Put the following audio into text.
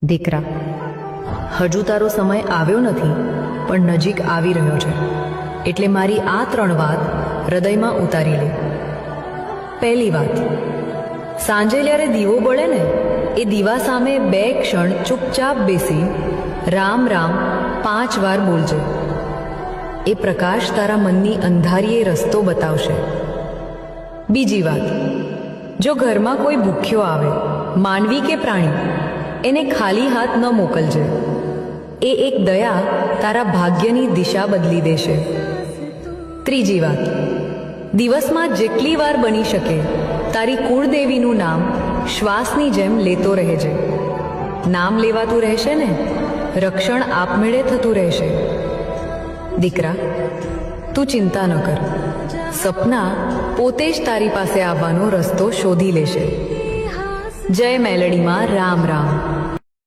દીકરા, હજુ તારો સમય આવ્યો નથી, પણ નજીક આવી રહ્યો છે. એટલે મારી આ 3 વાત હૃદયમાં ઉતારી લે. પહેલી વાત, સાંજે જ્યારે દીવો બળે ને, એ દીવા સામે 2 ક્ષણ ચૂપચાપ બેસી રામ રામ 5 વાર બોલજે. એ પ્રકાશ તારા મનની અંધારીએ રસ્તો બતાવશે. બીજી વાત, જો ઘરમાં કોઈ ભૂખ્યો આવે, માનવી કે પ્રાણી, એને ખાલી હાથ ન મોકલજે. એ એક દયા તારા ભાગ્યની દિશા બદલી દેશે. ત્રીજી વાત, દિવસમાં જેટલી વાર બની શકે તારી કુળદેવીનું નામ શ્વાસની જેમ લેતો રહેજે. નામ લેવાતું રહેશે ને, રક્ષણ આપમેળે થતું રહેશે. દીકરા, તું ચિંતા ન કર. સપના પોતે જ તારી પાસે આવવાનો રસ્તો શોધી લેશે. જય મેલડીમાં રામ રામ.